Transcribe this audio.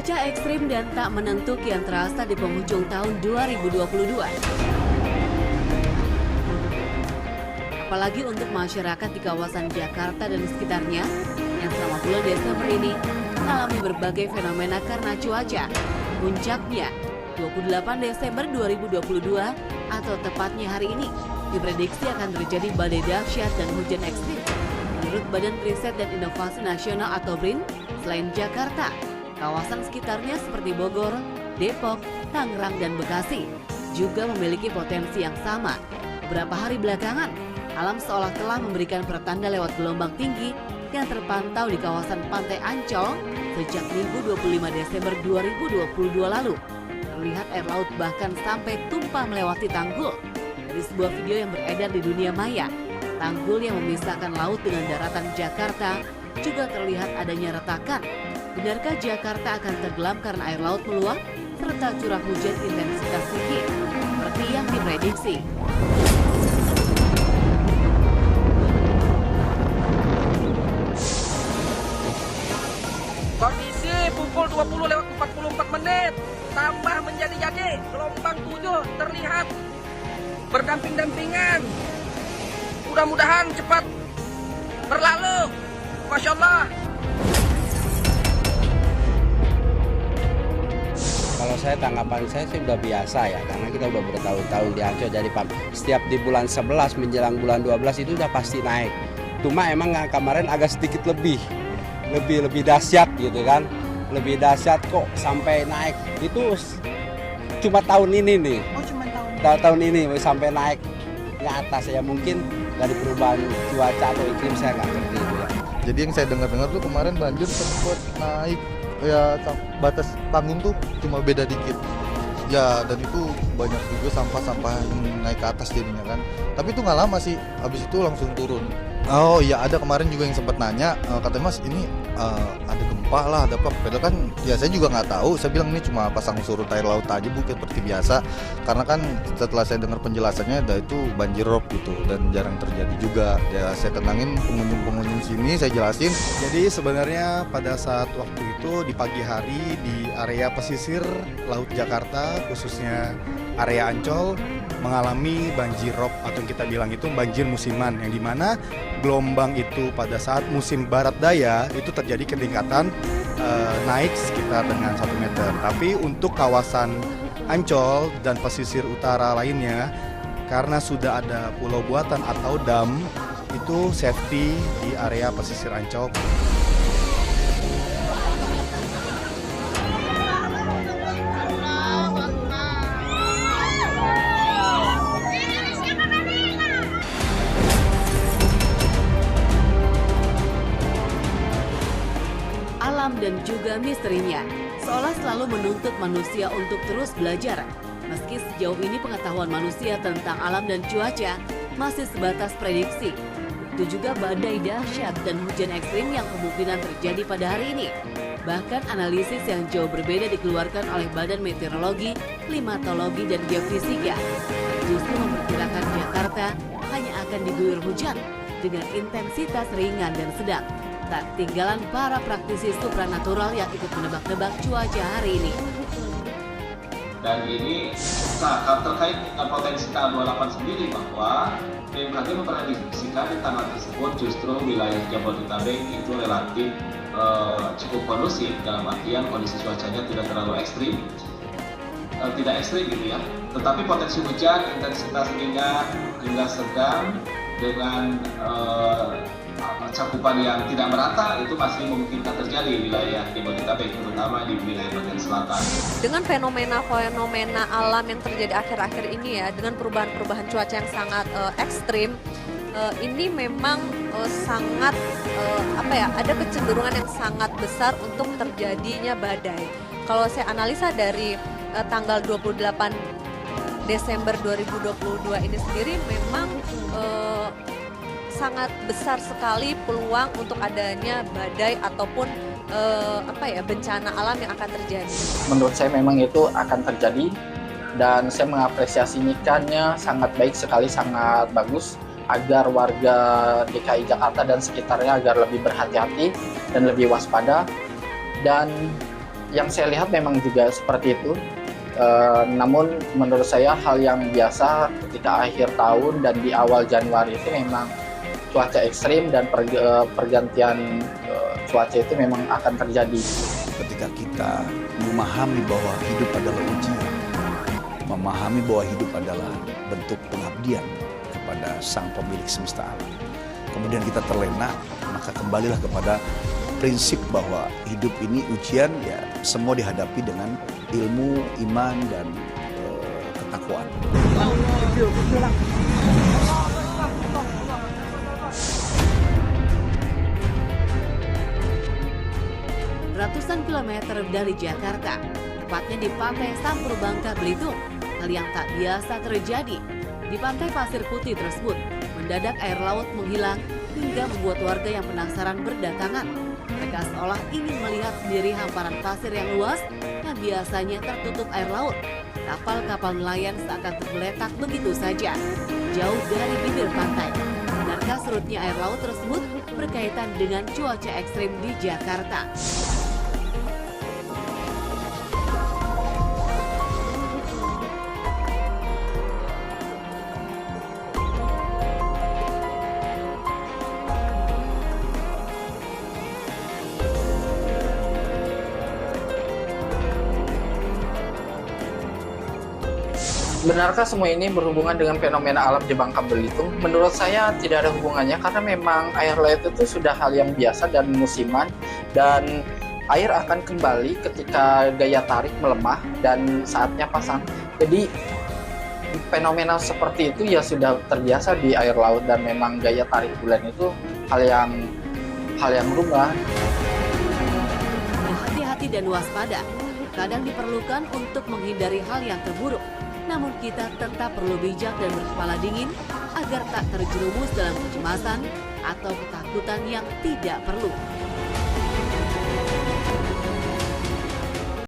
Cuaca ekstrim dan tak menentu kian terasa di penghujung tahun 2022. Apalagi untuk masyarakat di kawasan Jakarta dan sekitarnya yang selama bulan Desember ini mengalami berbagai fenomena karena cuaca. Puncaknya 28 Desember 2022 atau tepatnya hari ini diprediksi akan terjadi badai dahsyat dan hujan ekstrim. Menurut Badan Riset dan Inovasi Nasional atau BRIN, selain Jakarta, kawasan sekitarnya seperti Bogor, Depok, Tangerang, dan Bekasi juga memiliki potensi yang sama. Beberapa hari belakangan, alam seolah telah memberikan pertanda lewat gelombang tinggi yang terpantau di kawasan Pantai Ancol sejak Minggu 25 Desember 2022 lalu. Terlihat air laut bahkan sampai tumpah melewati tanggul. Dari sebuah video yang beredar di dunia maya, tanggul yang memisahkan laut dengan daratan Jakarta juga terlihat adanya retakan. Benarkah Jakarta akan tenggelam karena air laut meluap serta curah hujan intensitas tinggi seperti yang diprediksi? Kondisi pukul 20:44 tambah menjadi-jadi, gelombang 7 terlihat berdamping-dampingan. Mudah-mudahan cepat berlalu. Masya Allah. Kalau saya tanggapan saya sih udah biasa ya, karena kita udah bertahun-tahun di Ancol. Jadi setiap di bulan 11 menjelang bulan 12 itu udah pasti naik. Cuma emang kemarin agak sedikit lebih dahsyat gitu kan. Lebih dahsyat kok sampai naik. Itu cuma tahun ini nih. Oh, cuma tahun ini sampai naik ke atas ya, mungkin dari perubahan cuaca atau iklim saya nggak ngerti itu ya. Jadi yang saya dengar tuh kemarin banjir sempat naik ya, batas panggung tuh cuma beda dikit. Ya, dan itu banyak juga sampah-sampah yang naik ke atas jadinya kan. Tapi itu nggak lama sih, habis itu langsung turun. Oh iya, ada kemarin juga yang sempat nanya, katanya Mas ini ada gempa lah, ada apa? Padahal kan ya saya juga nggak tahu. Saya bilang ini cuma pasang surut air laut aja Bu, seperti biasa. Karena kan setelah saya dengar penjelasannya ada itu banjir rob gitu dan jarang terjadi juga. Ya saya tenangin pengunjung sini, saya jelasin. Jadi sebenarnya pada saat waktu itu di pagi hari di area pesisir Laut Jakarta, khususnya area Ancol, mengalami banjir rob atau yang kita bilang itu banjir musiman, yang dimana gelombang itu pada saat musim barat daya itu terjadi peningkatan naik sekitar dengan 1 meter. Tapi untuk kawasan Ancol dan pesisir utara lainnya, karena sudah ada pulau buatan atau dam, itu safety di area pesisir Ancol. Dan juga misterinya seolah selalu menuntut manusia untuk terus belajar. Meski sejauh ini pengetahuan manusia tentang alam dan cuaca masih sebatas prediksi. Itu juga badai dahsyat dan hujan ekstrim yang kemungkinan terjadi pada hari ini. Bahkan analisis yang jauh berbeda dikeluarkan oleh Badan Meteorologi, Klimatologi, dan Geofisika justru memperkirakan Jakarta hanya akan diguyur hujan dengan intensitas ringan dan sedang. Tak tinggalan para praktisi supranatural yang ikut menebak-nebak cuaca hari ini. Dan ini terkait dengan potensi tanggal 28 sendiri, bahwa BMKG memprediksikan di tanggal tersebut justru wilayah Jabodetabek itu relatif cukup kondusif, dalam artian kondisi cuacanya tidak terlalu ekstrim, tidak ekstrim gitu ya. Tetapi potensi hujan intensitas ringan hingga sedang dengan cakupan yang tidak merata itu masih memungkinkan terjadi di wilayah Jabodetabek, terutama di wilayah bagian selatan. Dengan fenomena alam yang terjadi akhir-akhir ini ya, dengan perubahan-perubahan cuaca yang sangat ekstrim, ini memang sangat ada kecenderungan yang sangat besar untuk terjadinya badai. Kalau saya analisa dari tanggal 28 Desember 2022 ini sendiri memang sangat besar sekali peluang untuk adanya badai ataupun bencana alam yang akan terjadi. Menurut saya memang itu akan terjadi dan saya mengapresiasikannya sangat baik sekali, sangat bagus agar warga DKI Jakarta dan sekitarnya agar lebih berhati-hati dan lebih waspada. Dan yang saya lihat memang juga seperti itu. Namun menurut saya hal yang biasa ketika akhir tahun dan di awal Januari itu memang cuaca ekstrim dan pergantian cuaca itu memang akan terjadi. Ketika kita memahami bahwa hidup adalah ujian, memahami bahwa hidup adalah bentuk pengabdian kepada Sang Pemilik semesta alam, kemudian kita terlena, maka kembalilah kepada prinsip bahwa hidup ini ujian, ya semua dihadapi dengan ilmu, iman, dan ketakwaan. Ratusan kilometer dari Jakarta, tepatnya di pantai Sampur Bangka Belitung, hal yang tak biasa terjadi. Di pantai pasir putih tersebut, mendadak air laut menghilang hingga membuat warga yang penasaran berdatangan. Mereka seolah ingin melihat sendiri hamparan pasir yang luas yang biasanya tertutup air laut. Kapal-kapal nelayan seakan tergeletak begitu saja, jauh dari bibir pantai. Benarkah surutnya air laut tersebut berkaitan dengan cuaca ekstrim di Jakarta? Benarkah semua ini berhubungan dengan fenomena alam di Bangka Belitung? Menurut saya tidak ada hubungannya karena memang air laut itu sudah hal yang biasa dan musiman, dan air akan kembali ketika gaya tarik melemah dan saatnya pasang. Jadi fenomena seperti itu ya sudah terbiasa di air laut, dan memang gaya tarik bulan itu hal yang lumrah. Hati-hati dan waspada kadang diperlukan untuk menghindari hal yang terburuk. Namun kita tetap perlu bijak dan berkepala dingin agar tak terjerumus dalam kecemasan atau ketakutan yang tidak perlu.